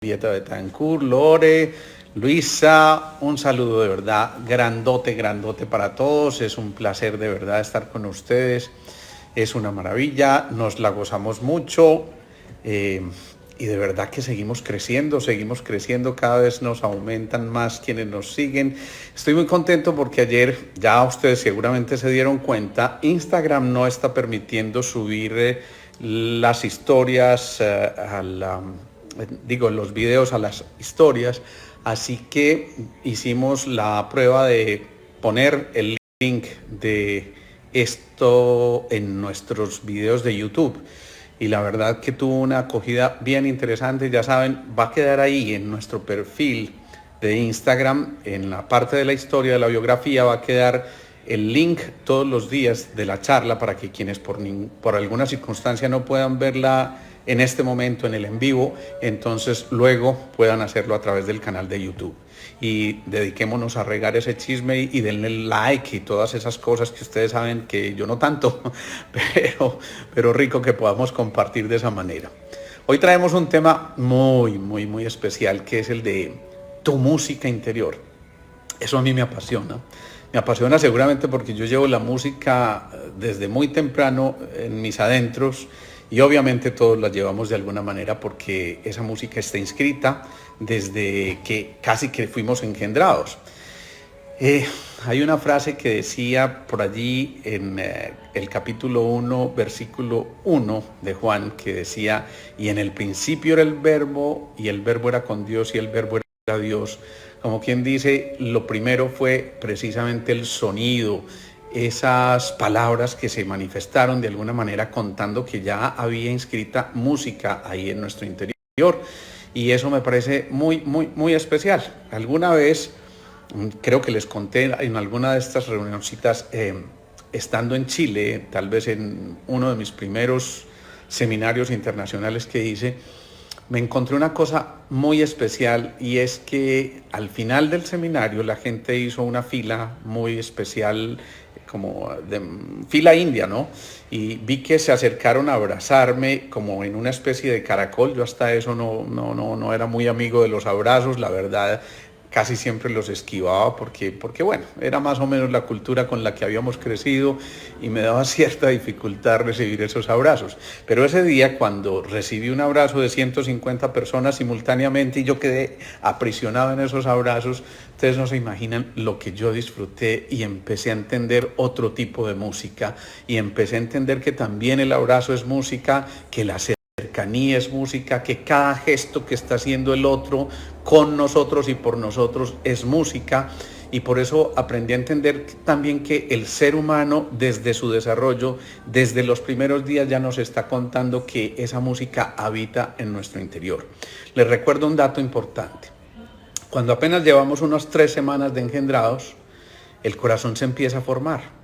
Julieta Betancourt, Lore, Luisa, un saludo de verdad grandote, grandote para todos. Es un placer de verdad estar con ustedes. Es una maravilla, nos la gozamos mucho y de verdad que seguimos creciendo, cada vez nos aumentan más quienes nos siguen. Estoy muy contento porque ayer, ya ustedes seguramente se dieron cuenta, Instagram no está permitiendo subir las historias los videos a las historias, así que hicimos la prueba de poner el link de esto en nuestros videos de YouTube y la verdad que tuvo una acogida bien interesante. Ya saben, va a quedar ahí en nuestro perfil de Instagram, en la parte de la historia de la biografía va a quedar el link todos los días de la charla para que quienes por alguna circunstancia no puedan verla en este momento en el en vivo, entonces luego puedan hacerlo a través del canal de YouTube. Y dediquémonos a regar ese chisme y denle like y todas esas cosas que ustedes saben que yo no tanto, pero rico que podamos compartir de esa manera. Hoy traemos un tema muy especial, que es el de tu música interior. Eso a mí me apasiona. Me apasiona seguramente porque yo llevo la música desde muy temprano en mis adentros y obviamente todos la llevamos de alguna manera porque esa música está inscrita desde que casi que fuimos engendrados. Hay una frase que decía por allí en el capítulo 1, versículo 1 de Juan, que decía: y en el principio era el verbo, y el verbo era con Dios, y el verbo era Dios. Como quien dice, lo primero fue precisamente el sonido, esas palabras que se manifestaron de alguna manera contando que ya había inscrita música ahí en nuestro interior. Y eso me parece muy especial. Alguna vez, creo que les conté en alguna de estas reunioncitas, estando en Chile, tal vez en uno de mis primeros seminarios internacionales que hice, me encontré una cosa muy especial y es que al final del seminario la gente hizo una fila muy especial, como de fila india, ¿no? Y vi que se acercaron a abrazarme como en una especie de caracol. Yo hasta eso no era muy amigo de los abrazos, la verdad. Casi siempre los esquivaba porque bueno, era más o menos la cultura con la que habíamos crecido y me daba cierta dificultad recibir esos abrazos. Pero ese día, cuando recibí un abrazo de 150 personas simultáneamente y yo quedé aprisionado en esos abrazos, ustedes no se imaginan lo que yo disfruté y empecé a entender otro tipo de música y empecé a entender que también el abrazo es música, que la cercanía es música, que cada gesto que está haciendo el otro con nosotros y por nosotros es música. Y por eso aprendí a entender también que el ser humano, desde su desarrollo, desde los primeros días, ya nos está contando que esa música habita en nuestro interior. Les recuerdo un dato importante. Cuando apenas llevamos unas 3 semanas de engendrados, el corazón se empieza a formar.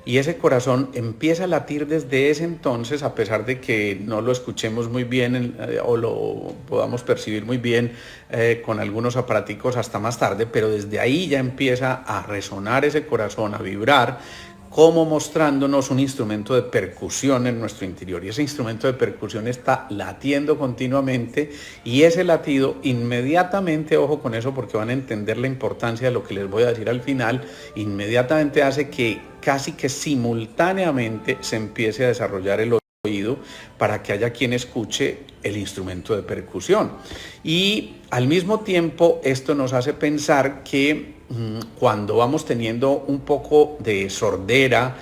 Y ese corazón empieza a latir desde ese entonces, a pesar de que no lo escuchemos muy bien o lo podamos percibir muy bien con algunos aparaticos hasta más tarde, pero desde ahí ya empieza a resonar ese corazón, a vibrar, como mostrándonos un instrumento de percusión en nuestro interior. Y ese instrumento de percusión está latiendo continuamente y ese latido inmediatamente, ojo con eso porque van a entender la importancia de lo que les voy a decir al final, inmediatamente hace que casi que simultáneamente se empiece a desarrollar el oído para que haya quien escuche el instrumento de percusión. Y al mismo tiempo esto nos hace pensar que cuando vamos teniendo un poco de sordera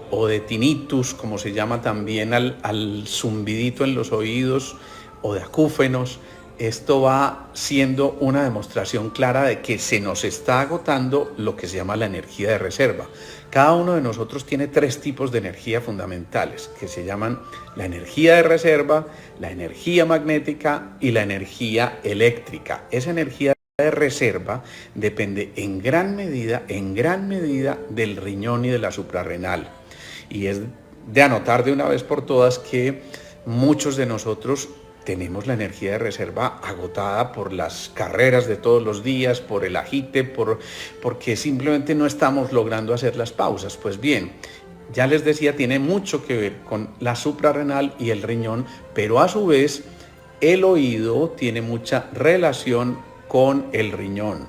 o de tinnitus, como se llama también al zumbidito en los oídos, o de acúfenos, esto va siendo una demostración clara de que se nos está agotando lo que se llama la energía de reserva. Cada uno de nosotros tiene 3 tipos de energía fundamentales, que se llaman la energía de reserva, la energía magnética y la energía eléctrica. Esa energía de reserva depende en gran medida del riñón y de la suprarrenal. Y es de anotar de una vez por todas que muchos de nosotros tenemos la energía de reserva agotada por las carreras de todos los días, por el agite, porque simplemente no estamos logrando hacer las pausas. Pues bien, ya les decía, tiene mucho que ver con la suprarrenal y el riñón, pero a su vez el oído tiene mucha relación con el riñón.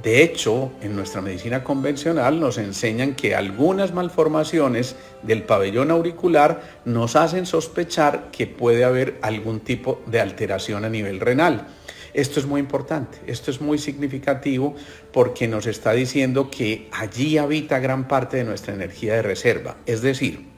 De hecho, en nuestra medicina convencional nos enseñan que algunas malformaciones del pabellón auricular nos hacen sospechar que puede haber algún tipo de alteración a nivel renal. Esto es muy importante, esto es muy significativo porque nos está diciendo que allí habita gran parte de nuestra energía de reserva. Es decir,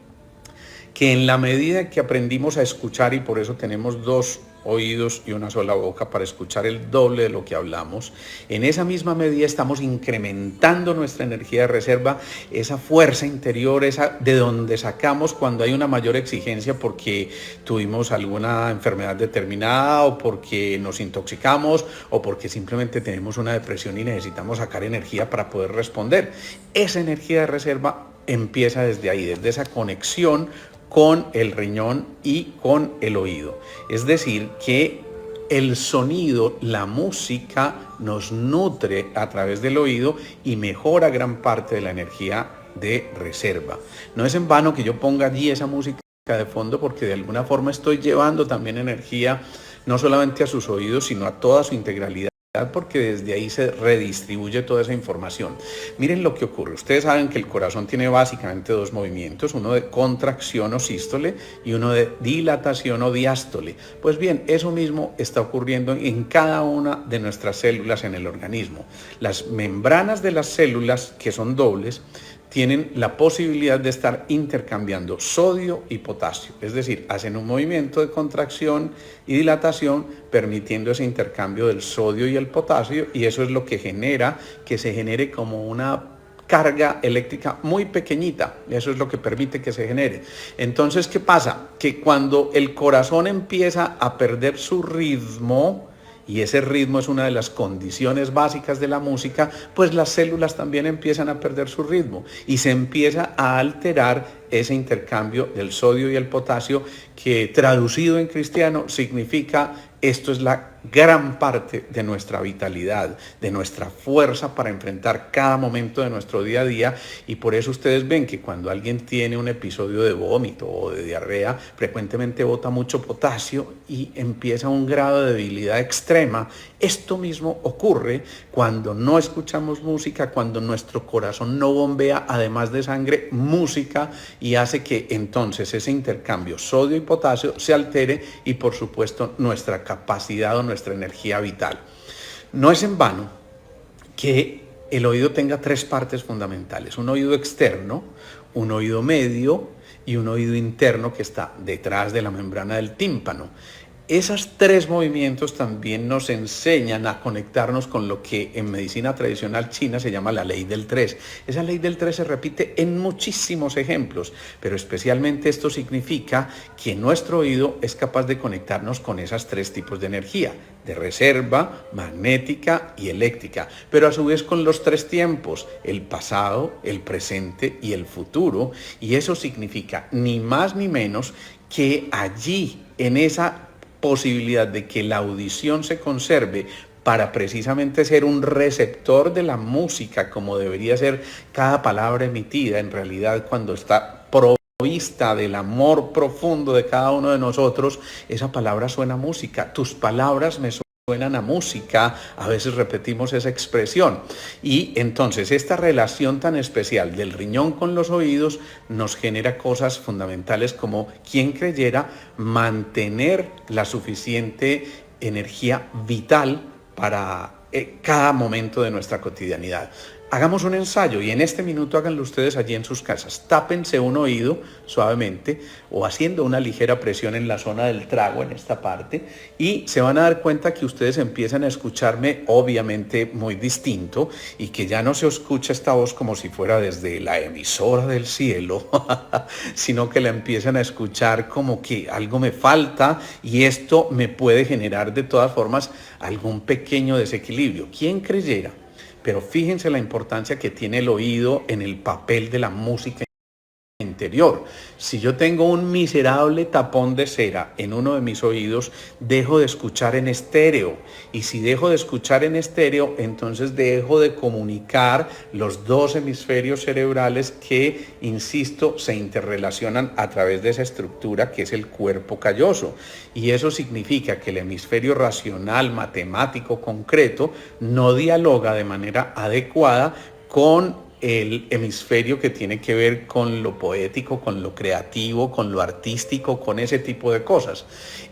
que en la medida que aprendimos a escuchar, y por eso tenemos dos oídos y una sola boca para escuchar el doble de lo que hablamos, en esa misma medida estamos incrementando nuestra energía de reserva, esa fuerza interior, esa de donde sacamos cuando hay una mayor exigencia porque tuvimos alguna enfermedad determinada o porque nos intoxicamos o porque simplemente tenemos una depresión y necesitamos sacar energía para poder responder. Esa energía de reserva empieza desde ahí, desde esa conexión con el riñón y con el oído. Es decir, que el sonido, la música nos nutre a través del oído y mejora gran parte de la energía de reserva. No es en vano que yo ponga allí esa música de fondo porque de alguna forma estoy llevando también energía no solamente a sus oídos, sino a toda su integralidad, porque desde ahí se redistribuye toda esa información. Miren lo que ocurre. Ustedes saben que el corazón tiene básicamente dos movimientos, uno de contracción o sístole y uno de dilatación o diástole. Pues bien, eso mismo está ocurriendo en cada una de nuestras células en el organismo. Las membranas de las células, que son dobles, tienen la posibilidad de estar intercambiando sodio y potasio, es decir, hacen un movimiento de contracción y dilatación permitiendo ese intercambio del sodio y el potasio, y eso es lo que genera que se genere como una carga eléctrica muy pequeñita, eso es lo que permite que se genere. Entonces, ¿qué pasa? Que cuando el corazón empieza a perder su ritmo, y ese ritmo es una de las condiciones básicas de la música, pues las células también empiezan a perder su ritmo y se empieza a alterar ese intercambio del sodio y el potasio, que traducido en cristiano significa: esto es la gran parte de nuestra vitalidad, de nuestra fuerza para enfrentar cada momento de nuestro día a día. Y por eso ustedes ven que cuando alguien tiene un episodio de vómito o de diarrea, frecuentemente bota mucho potasio y empieza un grado de debilidad extrema. Esto mismo ocurre cuando no escuchamos música, cuando nuestro corazón no bombea, además de sangre, música, y hace que entonces ese intercambio sodio y potasio se altere y por supuesto nuestra capacidad o nuestra energía vital. No es en vano que el oído tenga tres partes fundamentales: un oído externo, un oído medio y un oído interno que está detrás de la membrana del tímpano. Esos tres movimientos también nos enseñan a conectarnos con lo que en medicina tradicional china se llama la ley del 3. Esa ley del 3 se repite en muchísimos ejemplos, pero especialmente esto significa que nuestro oído es capaz de conectarnos con esos tres tipos de energía: de reserva, magnética y eléctrica, pero a su vez con los tres tiempos: el pasado, el presente y el futuro. Y eso significa ni más ni menos que allí, en esa posibilidad de que la audición se conserve para precisamente ser un receptor de la música, como debería ser cada palabra emitida, en realidad cuando está provista del amor profundo de cada uno de nosotros, esa palabra suena música. Tus palabras me suenan a música, a veces repetimos esa expresión. Y entonces esta relación tan especial del riñón con los oídos nos genera cosas fundamentales como, quien creyera, mantener la suficiente energía vital para cada momento de nuestra cotidianidad. Hagamos un ensayo y en este minuto háganlo ustedes allí en sus casas. Tápense un oído suavemente o haciendo una ligera presión en la zona del trago, en esta parte, y se van a dar cuenta que ustedes empiezan a escucharme obviamente muy distinto y que ya no se escucha esta voz como si fuera desde la emisora del cielo, sino que la empiezan a escuchar como que algo me falta, y esto me puede generar de todas formas algún pequeño desequilibrio. ¿Quién creyera? Pero fíjense la importancia que tiene el oído en el papel de la música interior. Si yo tengo un miserable tapón de cera en uno de mis oídos, dejo de escuchar en estéreo. Y si dejo de escuchar en estéreo, entonces dejo de comunicar los dos hemisferios cerebrales que, insisto, se interrelacionan a través de esa estructura que es el cuerpo calloso. Y eso significa que el hemisferio racional, matemático, concreto, no dialoga de manera adecuada con el hemisferio que tiene que ver con lo poético, con lo creativo, con lo artístico, con ese tipo de cosas.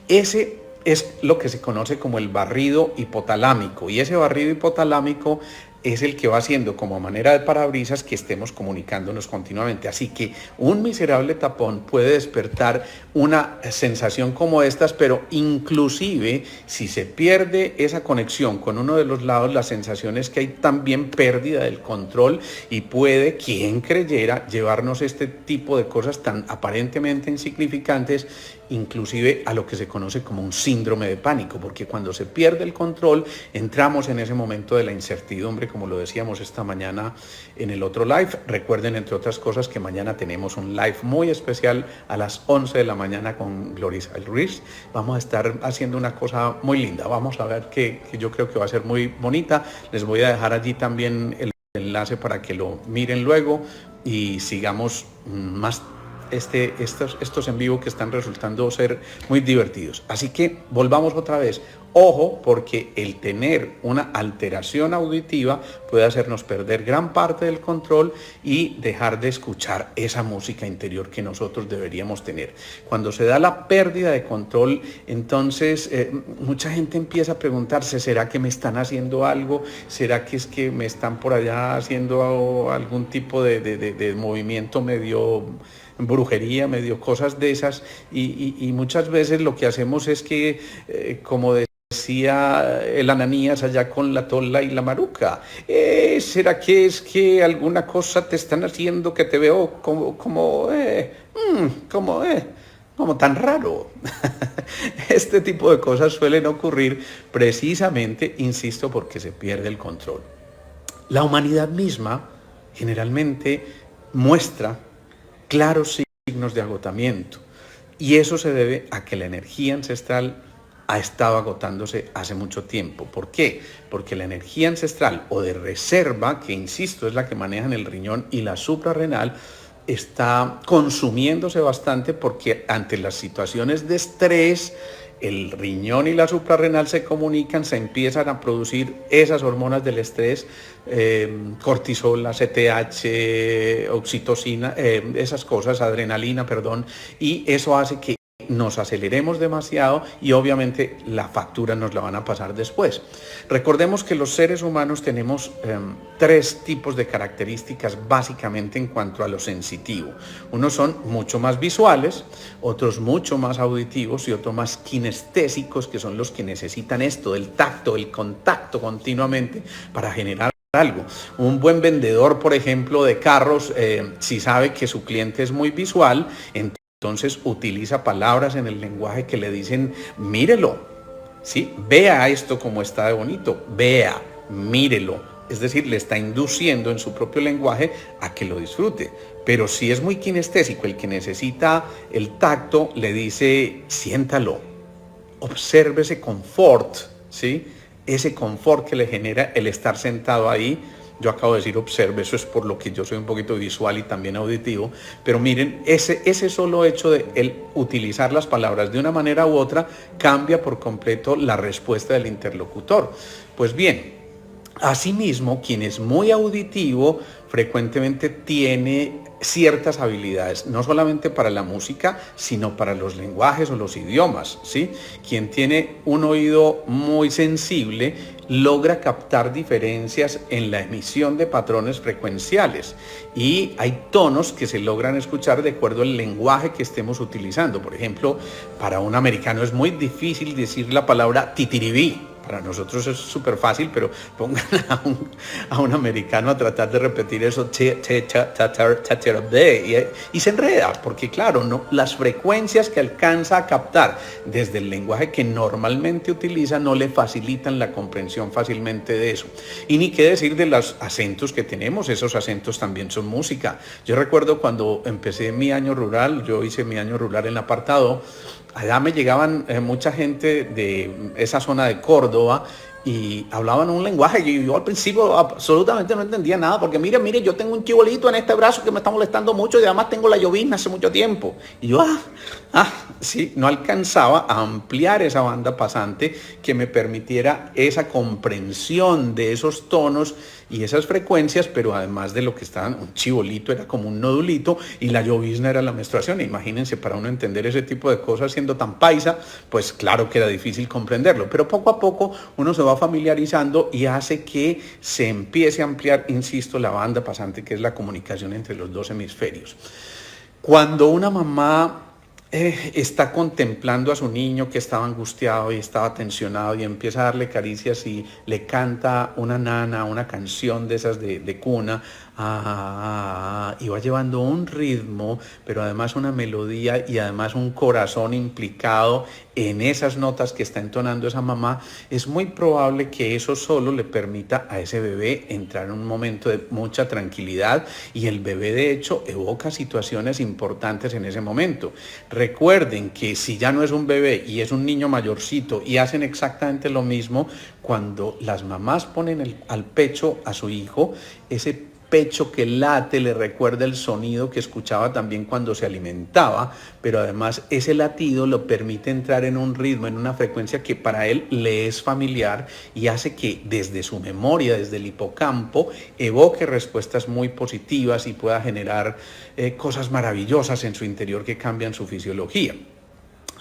Ese es lo que se conoce como el barrido hipotalámico, y ese barrido hipotalámico es el que va haciendo como manera de parabrisas que estemos comunicándonos continuamente. Así que un miserable tapón puede despertar una sensación como estas, pero inclusive si se pierde esa conexión con uno de los lados, la sensación es que hay también pérdida del control y puede, quien creyera, llevarnos este tipo de cosas tan aparentemente insignificantes, inclusive a lo que se conoce como un síndrome de pánico, porque cuando se pierde el control, entramos en ese momento de la incertidumbre, como lo decíamos esta mañana en el otro live. Recuerden, entre otras cosas, que mañana tenemos un live muy especial a las 11 de la mañana con Gloria Ruiz. Vamos a estar haciendo una cosa muy linda. Vamos a ver que yo creo que va a ser muy bonita. Les voy a dejar allí también el enlace para que lo miren luego y sigamos más estos en vivo que están resultando ser muy divertidos. Así que volvamos otra vez. Ojo, porque el tener una alteración auditiva puede hacernos perder gran parte del control y dejar de escuchar esa música interior que nosotros deberíamos tener. Cuando se da la pérdida de control, entonces mucha gente empieza a preguntarse, ¿será que me están haciendo algo? ¿Será que es que me están por allá haciendo algún tipo de movimiento medio brujería, medio cosas de esas? Y muchas veces lo que hacemos es que, como decía el Ananías allá con la tola y la maruca, ¿será que es que alguna cosa te están haciendo que te veo como tan raro? Este tipo de cosas suelen ocurrir precisamente, insisto, porque se pierde el control. La humanidad misma generalmente muestra claros signos de agotamiento, y eso se debe a que la energía ancestral ha estado agotándose hace mucho tiempo. ¿Por qué? Porque la energía ancestral o de reserva, que insisto es la que manejan el riñón y la suprarrenal, está consumiéndose bastante, porque ante las situaciones de estrés, el riñón y la suprarrenal se comunican, se empiezan a producir esas hormonas del estrés, cortisol, ACTH, oxitocina, esas cosas, adrenalina, perdón, y eso hace que nos aceleremos demasiado y obviamente la factura nos la van a pasar después. Recordemos que los seres humanos tenemos tres tipos de características básicamente en cuanto a lo sensitivo. Unos son mucho más visuales, otros mucho más auditivos y otros más kinestésicos, que son los que necesitan esto del tacto, el contacto continuamente para generar algo. Un buen vendedor, por ejemplo, de carros, si sabe que su cliente es muy visual, entonces utiliza palabras en el lenguaje que le dicen, mírelo, ¿sí? Vea esto como está de bonito, vea, mírelo. Es decir, le está induciendo en su propio lenguaje a que lo disfrute. Pero si es muy kinestésico, el que necesita el tacto, le dice, siéntalo, observe ese confort, ¿sí? Ese confort que le genera el estar sentado ahí. Yo acabo de decir observe, eso es por lo que yo soy un poquito visual y también auditivo, pero miren, ese solo hecho de el utilizar las palabras de una manera u otra cambia por completo la respuesta del interlocutor. Pues bien, asimismo, quien es muy auditivo frecuentemente tiene ciertas habilidades, no solamente para la música, sino para los lenguajes o los idiomas, ¿sí? Quien tiene un oído muy sensible logra captar diferencias en la emisión de patrones frecuenciales, y hay tonos que se logran escuchar de acuerdo al lenguaje que estemos utilizando. Por ejemplo, para un americano es muy difícil decir la palabra titiribí, para nosotros es súper fácil, pero pongan a un americano a tratar de repetir eso y se enreda, porque claro, no, las frecuencias que alcanza a captar desde el lenguaje que normalmente utiliza no le facilitan la comprensión fácilmente de eso. Y ni qué decir de los acentos que tenemos, esos acentos también son música. Yo recuerdo cuando empecé mi año rural, yo hice mi año rural en Apartado, allá me llegaban mucha gente de esa zona de Córdoba y hablaban un lenguaje que yo al principio absolutamente no entendía nada, porque mire, yo tengo un chibolito en este brazo que me está molestando mucho y además tengo la llovizna hace mucho tiempo. Y yo, sí, no alcanzaba a ampliar esa banda pasante que me permitiera esa comprensión de esos tonos y esas frecuencias, pero además de lo que estaban, un chibolito era como un nodulito y la llovizna era la menstruación. Imagínense, para uno entender ese tipo de cosas siendo tan paisa, pues claro que era difícil comprenderlo, pero poco a poco uno se va familiarizando y hace que se empiece a ampliar, insisto, la banda pasante, que es la comunicación entre los dos hemisferios. Cuando una mamá está contemplando a su niño que estaba angustiado y estaba tensionado y empieza a darle caricias y le canta una nana, una canción de esas de cuna, y va llevando un ritmo, pero además una melodía y además un corazón implicado en esas notas que está entonando esa mamá, es muy probable que eso solo le permita a ese bebé entrar en un momento de mucha tranquilidad, y el bebé de hecho evoca situaciones importantes en ese momento. Recuerden que si ya no es un bebé y es un niño mayorcito y hacen exactamente lo mismo, cuando las mamás ponen al pecho a su hijo, ese pecho que late le recuerda el sonido que escuchaba también cuando se alimentaba, pero además ese latido lo permite entrar en un ritmo, en una frecuencia que para él le es familiar y hace que desde su memoria, desde el hipocampo, evoque respuestas muy positivas y pueda generar cosas maravillosas en su interior que cambian su fisiología.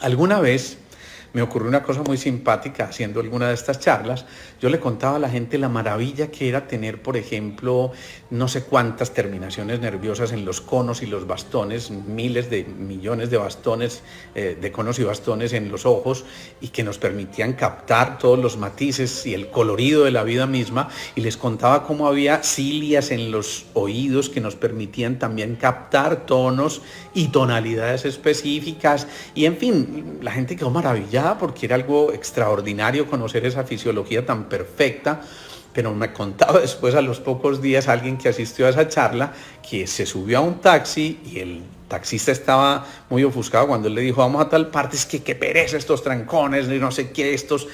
Alguna vez me ocurrió una cosa muy simpática haciendo alguna de estas charlas. Yo le contaba a la gente la maravilla que era tener, por ejemplo, no sé cuántas terminaciones nerviosas en los conos y los bastones, miles de millones de bastones, de conos y bastones en los ojos, y que nos permitían captar todos los matices y el colorido de la vida misma. Y les contaba cómo había cilias en los oídos que nos permitían también captar tonos y tonalidades específicas. Y en fin, la gente quedó maravillada porque era algo extraordinario conocer esa fisiología tan perfecta. Pero me contaba después, a los pocos días, alguien que asistió a esa charla, que se subió a un taxi y el taxista estaba muy ofuscado cuando él le dijo, vamos a tal parte, es que qué pereza estos trancones, y no sé qué, estos,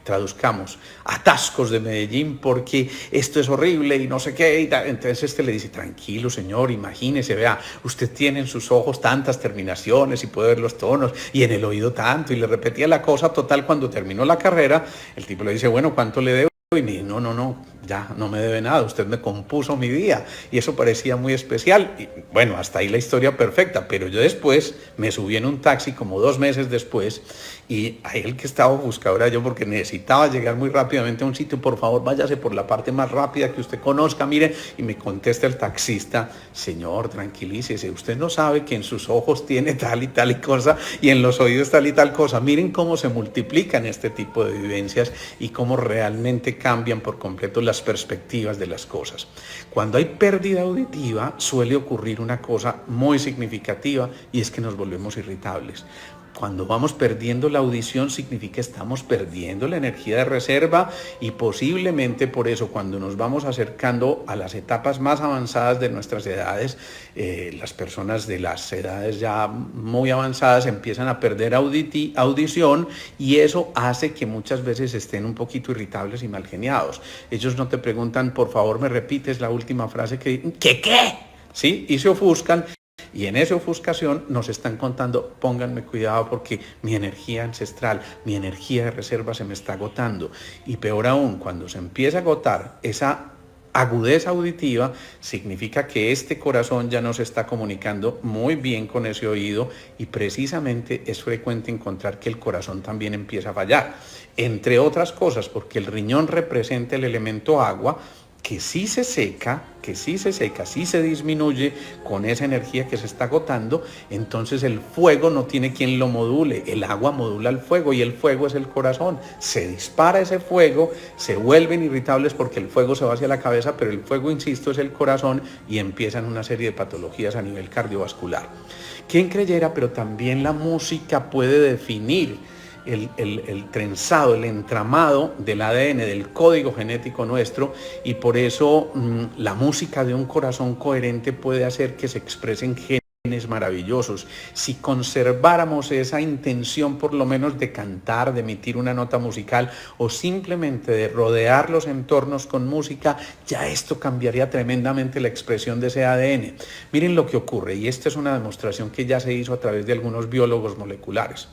traduzcamos, atascos de Medellín, porque esto es horrible y no sé qué. Entonces le dice, tranquilo señor, imagínese, vea, usted tiene en sus ojos tantas terminaciones y puede ver los tonos, y en el oído tanto, y le repetía la cosa. Total, cuando terminó la carrera, el tipo le dice, bueno, ¿cuánto le debo? Y me dijo, no, ya no me debe nada, usted me compuso mi día, y eso parecía muy especial. Y bueno, hasta ahí la historia perfecta, pero yo después me subí en un taxi como 2 meses después, y ahí el que estaba ofuscado era yo, porque necesitaba llegar muy rápidamente a un sitio. Por favor, váyase por la parte más rápida que usted conozca, mire, y me contesta el taxista, señor, tranquilícese, usted no sabe que en sus ojos tiene tal y tal y cosa, y en los oídos tal y tal cosa. Miren cómo se multiplican este tipo de vivencias y cómo realmente cambian por completo las perspectivas de las cosas. Cuando hay pérdida auditiva, suele ocurrir una cosa muy significativa, y es que nos volvemos irritables. Cuando vamos perdiendo la audición, significa que estamos perdiendo la energía de reserva, y posiblemente por eso, cuando nos vamos acercando a las etapas más avanzadas de nuestras edades, las personas de las edades ya muy avanzadas empiezan a perder audición, y eso hace que muchas veces estén un poquito irritables y mal geniados. Ellos no te preguntan, por favor, me repites la última frase que... ¿Qué? ¿Sí? Y se ofuscan. Y en esa ofuscación nos están contando, pónganme cuidado porque mi energía ancestral, mi energía de reserva se me está agotando. Y peor aún, cuando se empieza a agotar esa agudeza auditiva, significa que este corazón ya no se está comunicando muy bien con ese oído, y precisamente es frecuente encontrar que el corazón también empieza a fallar. Entre otras cosas, porque el riñón representa el elemento agua, que sí se seca, sí se disminuye con esa energía que se está agotando, entonces el fuego no tiene quien lo module, el agua modula el fuego y el fuego es el corazón. Se dispara ese fuego, se vuelven irritables porque el fuego se va hacia la cabeza, pero el fuego, insisto, es el corazón y empiezan una serie de patologías a nivel cardiovascular. ¿Quién creyera? Pero también la música puede definir el trenzado, el entramado del ADN, del código genético nuestro, y por eso la música de un corazón coherente puede hacer que se expresen genes maravillosos. Si conserváramos esa intención por lo menos de cantar, de emitir una nota musical o simplemente de rodear los entornos con música, ya esto cambiaría tremendamente la expresión de ese ADN. Miren lo que ocurre, y esta es una demostración que ya se hizo a través de algunos biólogos moleculares.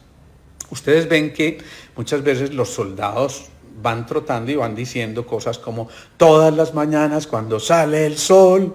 Ustedes ven que muchas veces los soldados van trotando y van diciendo cosas como todas las mañanas cuando sale el sol,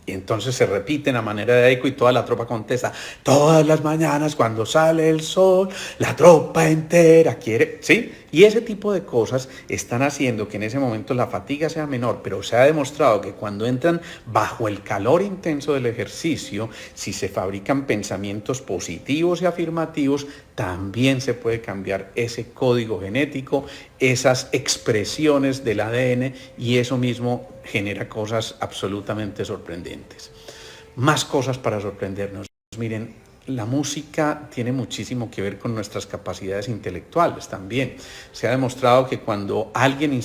y entonces se repiten a manera de eco y toda la tropa contesta, todas las mañanas cuando sale el sol, la tropa entera quiere, ¿sí? Y ese tipo de cosas están haciendo que en ese momento la fatiga sea menor, pero se ha demostrado que cuando entran bajo el calor intenso del ejercicio, si se fabrican pensamientos positivos y afirmativos, también se puede cambiar ese código genético, esas expresiones del ADN, y eso mismo genera cosas absolutamente sorprendentes. Más cosas para sorprendernos. Miren, la música tiene muchísimo que ver con nuestras capacidades intelectuales también. Se ha demostrado que cuando alguien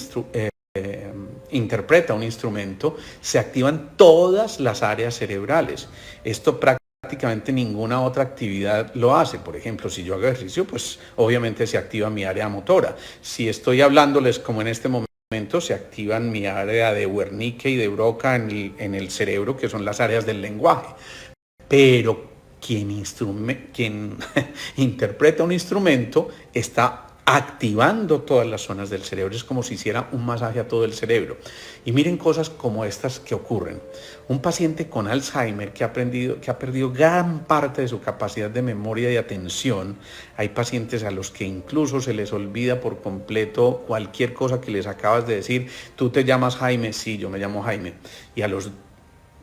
interpreta un instrumento, se activan todas las áreas cerebrales. Esto prácticamente ninguna otra actividad lo hace. Por ejemplo, si yo hago ejercicio, pues obviamente se activa mi área motora. Si estoy hablándoles como en este momento, se activan mi área de Wernicke y de Broca en el cerebro, que son las áreas del lenguaje. Pero quien interpreta un instrumento está activando todas las zonas del cerebro. Es como si hiciera un masaje a todo el cerebro. Y miren cosas como estas que ocurren. Un paciente con Alzheimer que ha perdido gran parte de su capacidad de memoria y atención. Hay pacientes a los que incluso se les olvida por completo cualquier cosa que les acabas de decir. ¿Tú te llamas Jaime? Sí, yo me llamo Jaime. Y a los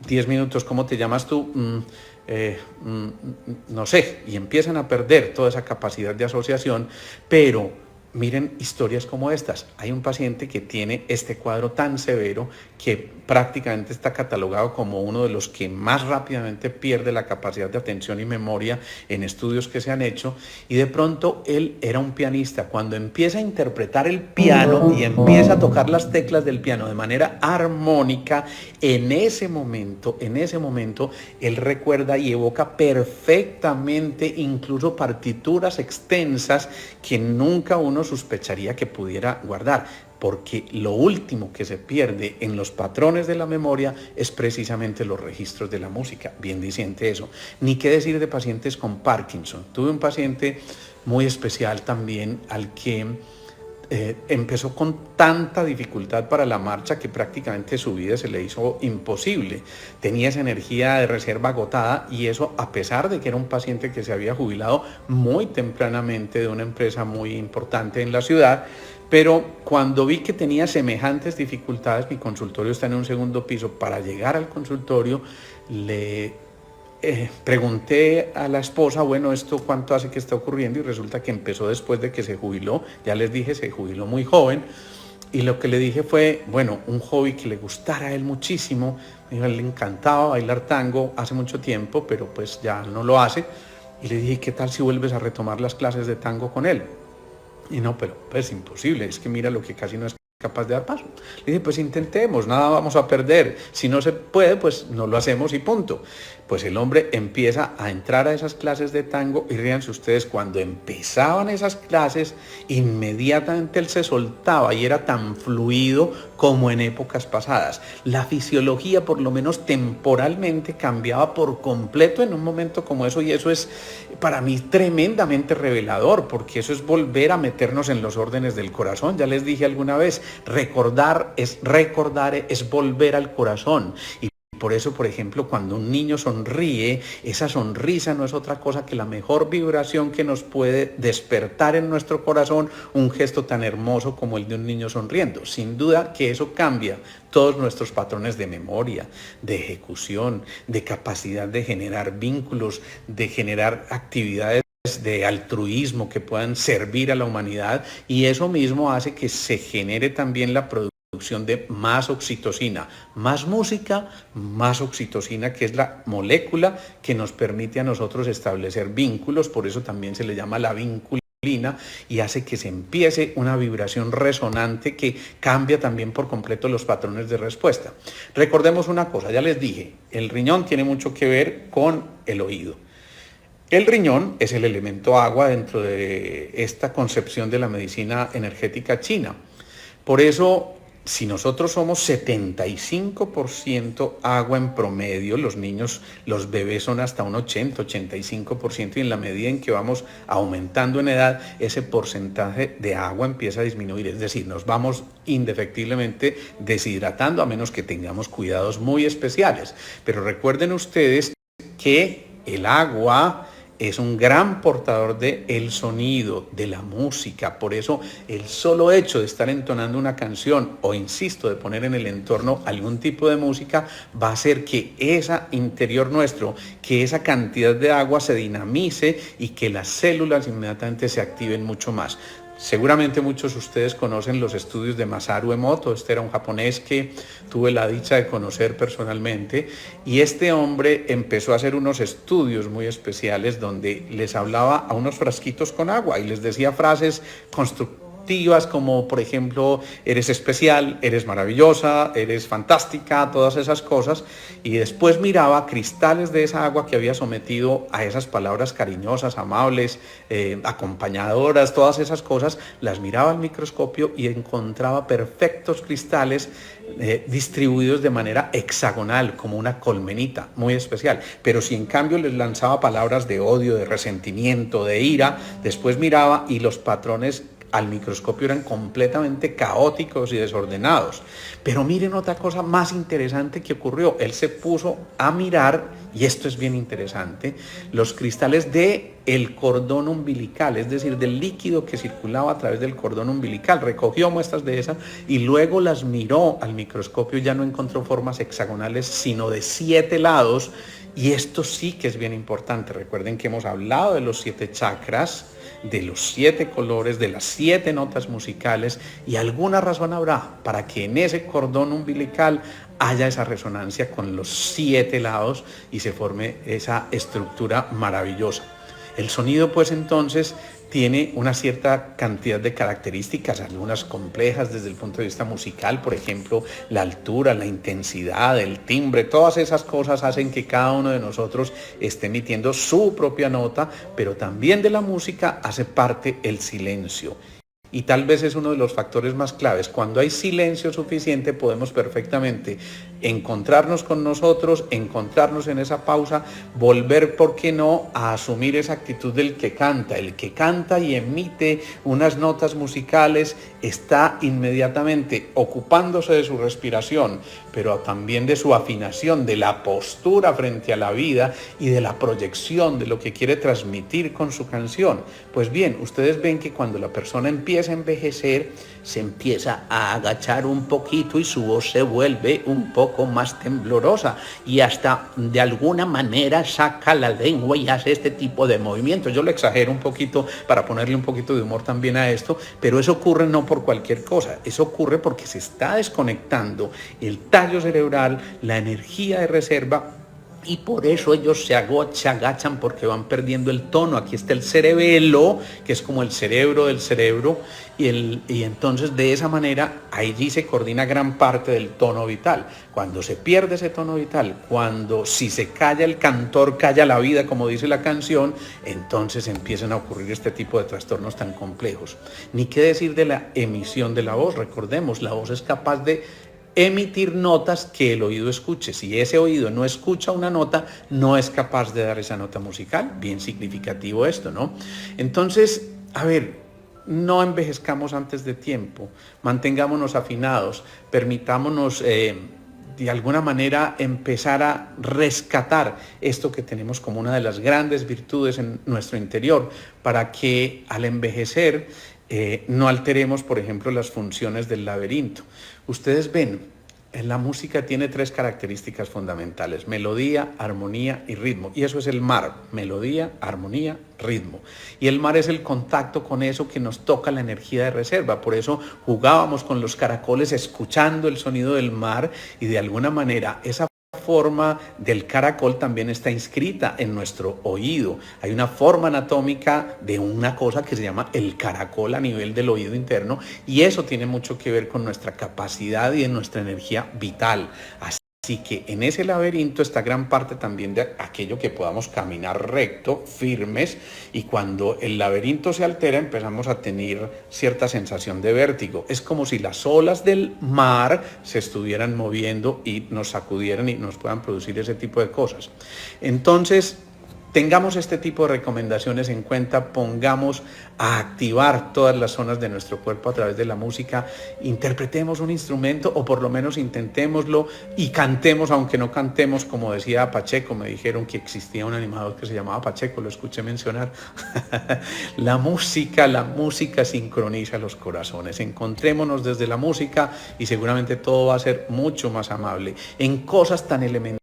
10 minutos, ¿cómo te llamas tú? No sé, y empiezan a perder toda esa capacidad de asociación, pero miren historias como estas. Hay un paciente que tiene este cuadro tan severo que prácticamente está catalogado como uno de los que más rápidamente pierde la capacidad de atención y memoria en estudios que se han hecho, y de pronto él era un pianista. Cuando empieza a interpretar el piano y empieza a tocar las teclas del piano de manera armónica, en ese momento él recuerda y evoca perfectamente incluso partituras extensas que nunca uno sospecharía que pudiera guardar, porque lo último que se pierde en los patrones de la memoria es precisamente los registros de la música. Bien diciente eso. Ni qué decir de pacientes con Parkinson. Tuve un paciente muy especial también al que empezó con tanta dificultad para la marcha que prácticamente su vida se le hizo imposible. Tenía esa energía de reserva agotada, y eso a pesar de que era un paciente que se había jubilado muy tempranamente de una empresa muy importante en la ciudad. Pero cuando vi que tenía semejantes dificultades, mi consultorio está en un segundo piso. Para llegar al consultorio le pregunté a la esposa, bueno, ¿esto cuánto hace que está ocurriendo? Y resulta que empezó después de que se jubiló. Ya les dije, se jubiló muy joven. Y lo que le dije fue, bueno, un hobby que le gustara a él muchísimo. Me dijo, le encantaba bailar tango hace mucho tiempo, pero pues ya no lo hace. Y le dije, ¿qué tal si vuelves a retomar las clases de tango con él? Y no, pero pues imposible, es que mira lo que casi no es capaz de dar paso. Le dije, pues intentemos, nada vamos a perder. Si no se puede, pues no lo hacemos y punto. Pues el hombre empieza a entrar a esas clases de tango, y ríanse ustedes, cuando empezaban esas clases, inmediatamente él se soltaba y era tan fluido como en épocas pasadas. La fisiología, por lo menos temporalmente, cambiaba por completo en un momento como eso, y eso es para mí tremendamente revelador, porque eso es volver a meternos en los órdenes del corazón. Ya les dije alguna vez, recordar es volver al corazón. Y por eso, por ejemplo, cuando un niño sonríe, esa sonrisa no es otra cosa que la mejor vibración que nos puede despertar en nuestro corazón un gesto tan hermoso como el de un niño sonriendo. Sin duda que eso cambia todos nuestros patrones de memoria, de ejecución, de capacidad de generar vínculos, de generar actividades de altruismo que puedan servir a la humanidad, y eso mismo hace que se genere también la producción de más oxitocina, más música, más oxitocina, que es la molécula que nos permite a nosotros establecer vínculos. Por eso también se le llama la vinculina, y hace que se empiece una vibración resonante que cambia también por completo los patrones de respuesta. Recordemos una cosa, ya les dije, el riñón tiene mucho que ver con el oído. El riñón es el elemento agua dentro de esta concepción de la medicina energética china. Por eso, si nosotros somos 75% agua en promedio, los niños, los bebés son hasta un 80-85%, y en la medida en que vamos aumentando en edad, ese porcentaje de agua empieza a disminuir. Es decir, nos vamos indefectiblemente deshidratando, a menos que tengamos cuidados muy especiales. Pero recuerden ustedes que el agua es un gran portador del sonido, de la música. Por eso el solo hecho de estar entonando una canción, o insisto, de poner en el entorno algún tipo de música, va a hacer que esa interior nuestro, que esa cantidad de agua se dinamice y que las células inmediatamente se activen mucho más. Seguramente muchos de ustedes conocen los estudios de Masaru Emoto. Este era un japonés que tuve la dicha de conocer personalmente, y este hombre empezó a hacer unos estudios muy especiales donde les hablaba a unos frasquitos con agua y les decía frases constructivas como, por ejemplo, eres especial, eres maravillosa, eres fantástica, todas esas cosas, y después miraba cristales de esa agua que había sometido a esas palabras cariñosas, amables, acompañadoras, todas esas cosas, las miraba al microscopio y encontraba perfectos cristales distribuidos de manera hexagonal, como una colmenita, muy especial. Pero si en cambio les lanzaba palabras de odio, de resentimiento, de ira, después miraba y los patrones al microscopio eran completamente caóticos y desordenados. Pero miren otra cosa más interesante que ocurrió. Él se puso a mirar, y esto es bien interesante, los cristales del cordón umbilical, es decir, del líquido que circulaba a través del cordón umbilical. Recogió muestras de esas y luego las miró al microscopio. Ya no encontró formas hexagonales, sino de 7 lados. Y esto sí que es bien importante. Recuerden que hemos hablado de los 7 chakras, de los 7 colores, de las 7 notas musicales, y alguna razón habrá para que en ese cordón umbilical haya esa resonancia con los 7 lados y se forme esa estructura maravillosa. El sonido, pues, entonces tiene una cierta cantidad de características, algunas complejas desde el punto de vista musical. Por ejemplo, la altura, la intensidad, el timbre, todas esas cosas hacen que cada uno de nosotros esté emitiendo su propia nota, pero también de la música hace parte el silencio. Y tal vez es uno de los factores más claves. Cuando hay silencio suficiente, podemos perfectamente encontrarnos con nosotros, encontrarnos en esa pausa, volver, ¿por qué no?, a asumir esa actitud del que canta. El que canta y emite unas notas musicales está inmediatamente ocupándose de su respiración, pero también de su afinación, de la postura frente a la vida y de la proyección de lo que quiere transmitir con su canción. Pues bien, ustedes ven que cuando la persona empieza a envejecer, se empieza a agachar un poquito y su voz se vuelve un poco más temblorosa, y hasta de alguna manera saca la lengua y hace este tipo de movimientos. Yo lo exagero un poquito para ponerle un poquito de humor también a esto, pero eso ocurre no por cualquier cosa. Eso ocurre porque se está desconectando el tallo cerebral, la energía de reserva, y por eso ellos se agachan, porque van perdiendo el tono. Aquí está el cerebelo, que es como el cerebro del cerebro, y entonces de esa manera allí se coordina gran parte del tono vital. Cuando se pierde ese tono vital, si se calla el cantor, calla la vida, como dice la canción, entonces empiezan a ocurrir este tipo de trastornos tan complejos. Ni qué decir de la emisión de la voz. Recordemos, la voz es capaz de emitir notas que el oído escuche. Si ese oído no escucha una nota, no es capaz de dar esa nota musical. Bien significativo esto, ¿no? Entonces, a ver, no envejezcamos antes de tiempo, mantengámonos afinados, permitámonos de alguna manera empezar a rescatar esto que tenemos como una de las grandes virtudes en nuestro interior, para que al envejecer no alteremos, por ejemplo, las funciones del laberinto. Ustedes ven, la música tiene tres características fundamentales: melodía, armonía y ritmo. Y eso es el mar: melodía, armonía, ritmo. Y el mar es el contacto con eso que nos toca la energía de reserva. Por eso jugábamos con los caracoles escuchando el sonido del mar, y de alguna manera esa forma del caracol también está inscrita en nuestro oído. Hay una forma anatómica de una cosa que se llama el caracol a nivel del oído interno, y eso tiene mucho que ver con nuestra capacidad y en nuestra energía vital. Así que en ese laberinto está gran parte también de aquello que podamos caminar recto, firmes, y cuando el laberinto se altera empezamos a tener cierta sensación de vértigo. Es como si las olas del mar se estuvieran moviendo y nos sacudieran y nos puedan producir ese tipo de cosas. Entonces, tengamos este tipo de recomendaciones en cuenta, pongamos a activar todas las zonas de nuestro cuerpo a través de la música, interpretemos un instrumento o por lo menos intentémoslo y cantemos, aunque no cantemos, como decía Pacheco. Me dijeron que existía un animador que se llamaba Pacheco, lo escuché mencionar. La música sincroniza los corazones. Encontrémonos desde la música y seguramente todo va a ser mucho más amable. En cosas tan elementales,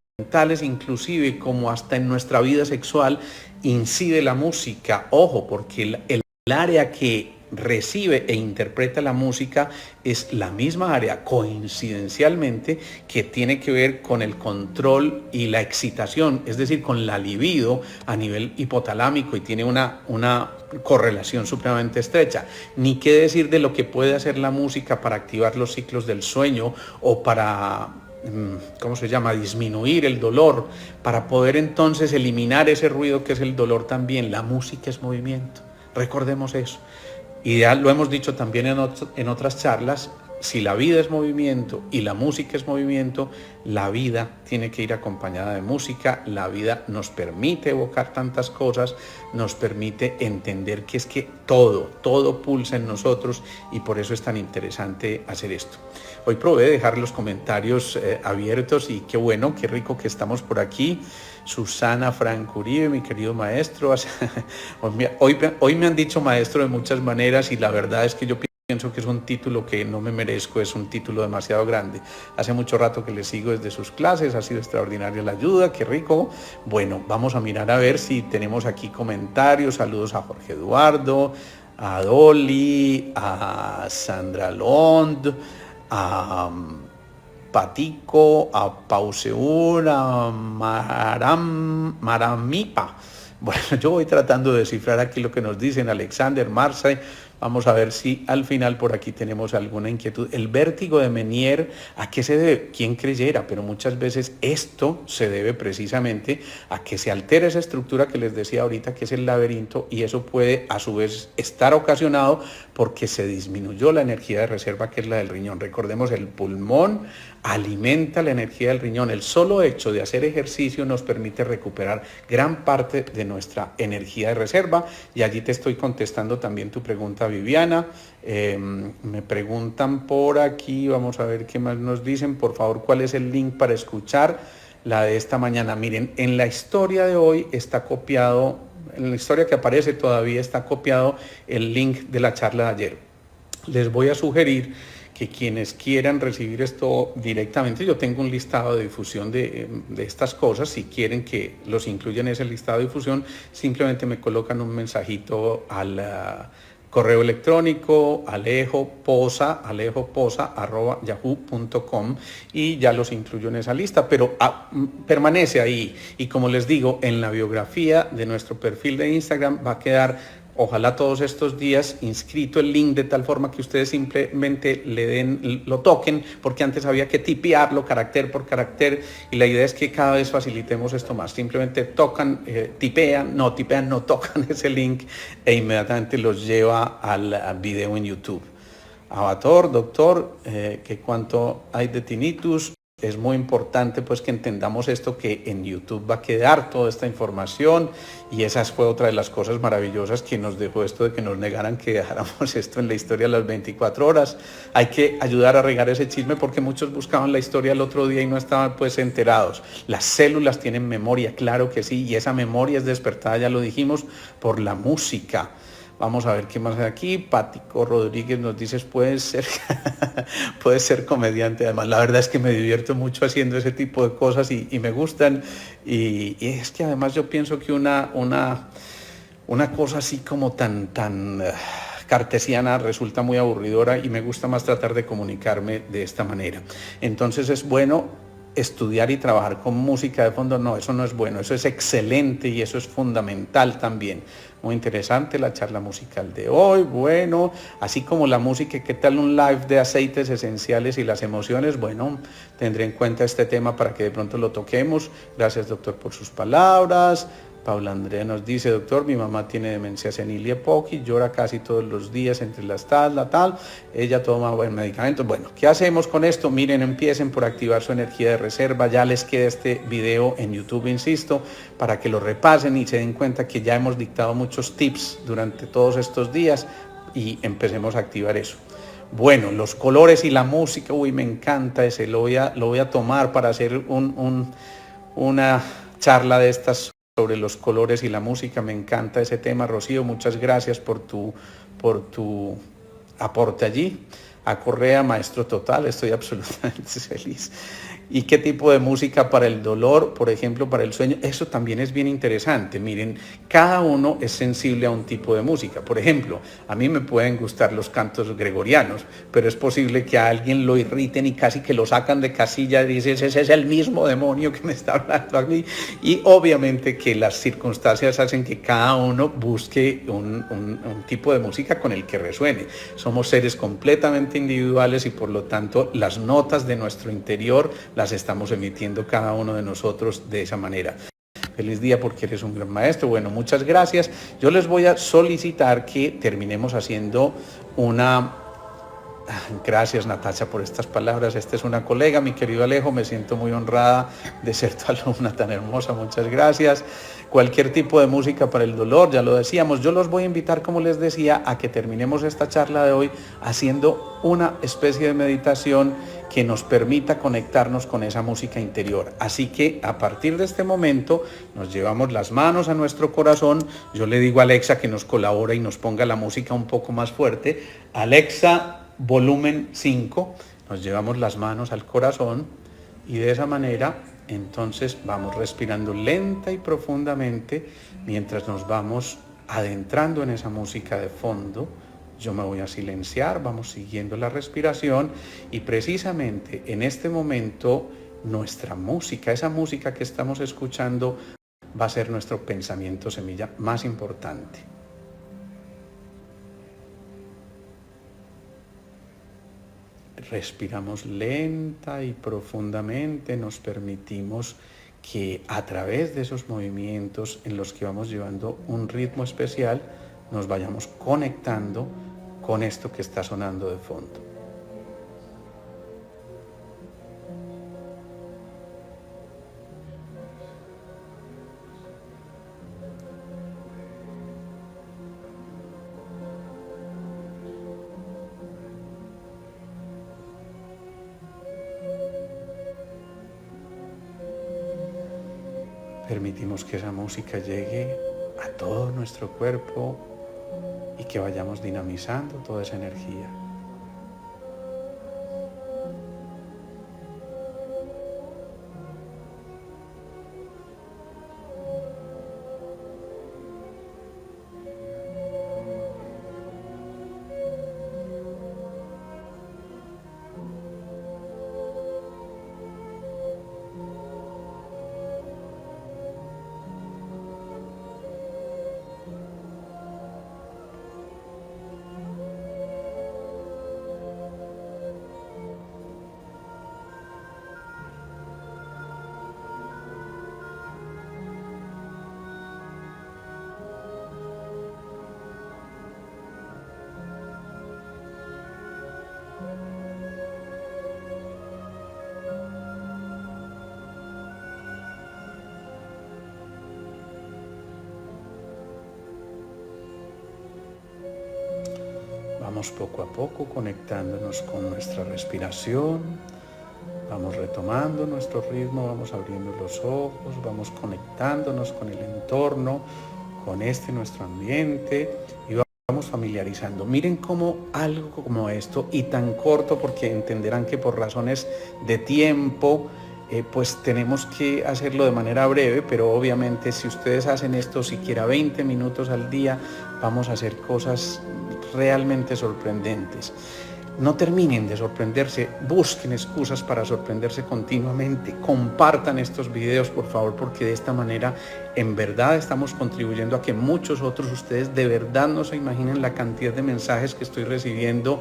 inclusive como hasta en nuestra vida sexual, incide la música. Ojo, porque el área que recibe e interpreta la música es la misma área, coincidencialmente, que tiene que ver con el control y la excitación, es decir, con la libido a nivel hipotalámico, y tiene una correlación supremamente estrecha. Ni qué decir de lo que puede hacer la música para activar los ciclos del sueño o para disminuir el dolor, para poder entonces eliminar ese ruido que es el dolor también. La música es movimiento, recordemos eso. Y ya lo hemos dicho también en otras charlas: si la vida es movimiento y la música es movimiento, la vida tiene que ir acompañada de música. La vida nos permite evocar tantas cosas, nos permite entender que es que todo pulsa en nosotros, y por eso es tan interesante hacer esto. Hoy probé dejar los comentarios abiertos, y qué bueno, qué rico que estamos por aquí. Susana Franco Uribe, mi querido maestro. Hoy me han dicho maestro de muchas maneras, y la verdad es que yo pienso que es un título que no me merezco, es un título demasiado grande. Hace mucho rato que le sigo desde sus clases, ha sido extraordinaria la ayuda, qué rico. Bueno, vamos a mirar a ver si tenemos aquí comentarios. Saludos a Jorge Eduardo, a Dolly, a Sandra Lond, a Patico, a Pauseur, a Maramipa. Bueno, yo voy tratando de descifrar aquí lo que nos dicen. Alexander, Marseille. Vamos a ver si al final por aquí tenemos alguna inquietud. El vértigo de Menier, ¿a qué se debe? ¿Quién creyera? Pero muchas veces esto se debe precisamente a que se altera esa estructura que les decía ahorita, que es el laberinto, y eso puede a su vez estar ocasionado porque se disminuyó la energía de reserva, que es la del riñón. Recordemos, el pulmón alimenta la energía del riñón. El solo hecho de hacer ejercicio nos permite recuperar gran parte de nuestra energía de reserva, y allí te estoy contestando también tu pregunta, Viviana. Me preguntan por aquí, vamos a ver qué más nos dicen. Por favor, ¿cuál es el link para escuchar la de esta mañana? Miren, en la historia de hoy está copiado, en la historia que aparece todavía está copiado el link de la charla de ayer. Les voy a sugerir que quienes quieran recibir esto directamente, yo tengo un listado de difusión de estas cosas. Si quieren que los incluya en ese listado de difusión, simplemente me colocan un mensajito al correo electrónico alejoposa@yahoo.com, y ya los incluyo en esa lista, pero permanece ahí. Y como les digo, en la biografía de nuestro perfil de Instagram va a quedar, ojalá todos estos días, inscrito el link, de tal forma que ustedes simplemente lo toquen, porque antes había que tipearlo carácter por carácter, y la idea es que cada vez facilitemos esto más. Simplemente tocan, tocan ese link e inmediatamente los lleva al video en YouTube. Avatar, doctor, que cuánto hay de tinnitus. es muy importante pues que entendamos esto, que en YouTube va a quedar toda esta información, y esa fue otra de las cosas maravillosas que nos dejó esto de que nos negaran que dejáramos esto en la historia a las 24 horas. Hay que ayudar a regar ese chisme porque muchos buscaban la historia el otro día y no estaban pues enterados. Las células tienen memoria, claro que sí, y esa memoria es despertada, ya lo dijimos, por la música. Vamos a ver qué más hay aquí. Pático Rodríguez nos dice, puede ser, puede ser comediante. Además, la verdad es que me divierto mucho haciendo ese tipo de cosas y me gustan. Y es que además yo pienso que una cosa así como tan cartesiana resulta muy aburridora, y me gusta más tratar de comunicarme de esta manera. Entonces es bueno estudiar y trabajar con música de fondo. No, eso no es bueno, eso es excelente y eso es fundamental también. Muy interesante la charla musical de hoy. Bueno, así como la música, ¿qué tal un live de aceites esenciales y las emociones? Bueno, tendré en cuenta este tema para que de pronto lo toquemos. Gracias, doctor, por sus palabras. Paula Andrea nos dice, doctor, mi mamá tiene demencia senil y EPOC y llora casi todos los días entre las tal, la tal. Ella toma buen medicamento. Bueno, ¿qué hacemos con esto? Miren, empiecen por activar su energía de reserva. Ya les queda este video en YouTube, insisto, para que lo repasen y se den cuenta que ya hemos dictado muchos tips durante todos estos días, y empecemos a activar eso. Bueno, los colores y la música, uy, me encanta ese, lo voy a tomar para hacer una charla de estas sobre los colores y la música. Me encanta ese tema, Rocío, muchas gracias por tu aporte allí. A Correa, maestro total, estoy absolutamente feliz. ¿Y qué tipo de música para el dolor, por ejemplo, para el sueño? Eso también es bien interesante. Miren, cada uno es sensible a un tipo de música. Por ejemplo, a mí me pueden gustar los cantos gregorianos, pero es posible que a alguien lo irriten y casi que lo sacan de casilla y dices, ese es el mismo demonio que me está hablando a mí. Y obviamente que las circunstancias hacen que cada uno busque un tipo de música con el que resuene. Somos seres completamente individuales y por lo tanto las notas de nuestro interior las estamos emitiendo cada uno de nosotros de esa manera. Feliz día porque eres un gran maestro. Bueno, muchas gracias. Yo les voy a solicitar que terminemos haciendo una... Gracias, Natacha, por estas palabras. Esta es una colega, mi querido Alejo. Me siento muy honrada de ser tu alumna tan hermosa. Muchas gracias. Cualquier tipo de música para el dolor, ya lo decíamos. Yo los voy a invitar, como les decía, a que terminemos esta charla de hoy haciendo una especie de meditación que nos permita conectarnos con esa música interior. Así que a partir de este momento nos llevamos las manos a nuestro corazón. Yo le digo a Alexa que nos colabore y nos ponga la música un poco más fuerte. Alexa, volumen 5, nos llevamos las manos al corazón y de esa manera entonces vamos respirando lenta y profundamente mientras nos vamos adentrando en esa música de fondo. Yo me voy a silenciar, vamos siguiendo la respiración y precisamente en este momento nuestra música, esa música que estamos escuchando, va a ser nuestro pensamiento semilla más importante. Respiramos lenta y profundamente, nos permitimos que a través de esos movimientos en los que vamos llevando un ritmo especial, nos vayamos conectando con esto que está sonando de fondo. Permitimos que esa música llegue a todo nuestro cuerpo y que vayamos dinamizando toda esa energía. Vamos poco a poco conectándonos con nuestra respiración, vamos retomando nuestro ritmo, vamos abriendo los ojos, vamos conectándonos con el entorno, con nuestro ambiente y vamos familiarizando. Miren cómo algo como esto y tan corto, porque entenderán que por razones de tiempo pues tenemos que hacerlo de manera breve, pero obviamente si ustedes hacen esto siquiera 20 minutos al día, vamos a hacer cosas realmente sorprendentes. No terminen de sorprenderse, busquen excusas para sorprenderse continuamente, compartan estos videos por favor, porque de esta manera en verdad estamos contribuyendo a que muchos otros ustedes de verdad no se imaginen la cantidad de mensajes que estoy recibiendo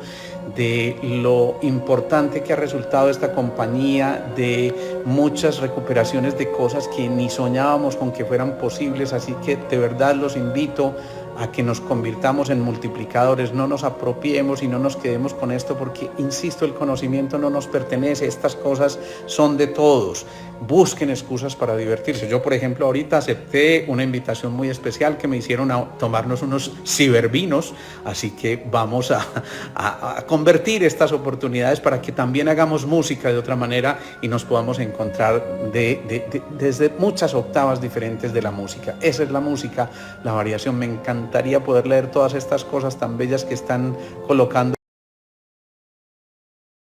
de lo importante que ha resultado esta compañía, de muchas recuperaciones de cosas que ni soñábamos con que fueran posibles, así que de verdad los invito a que nos convirtamos en multiplicadores, no nos apropiemos y no nos quedemos con esto porque, insisto, el conocimiento no nos pertenece, estas cosas son de todos. Busquen excusas para divertirse. Yo, por ejemplo, ahorita acepté una invitación muy especial que me hicieron a tomarnos unos cibervinos, así que vamos a convertir estas oportunidades para que también hagamos música de otra manera y nos podamos encontrar desde muchas octavas diferentes de la música. Esa es la música, la variación. Me encantaría poder leer todas estas cosas tan bellas que están colocando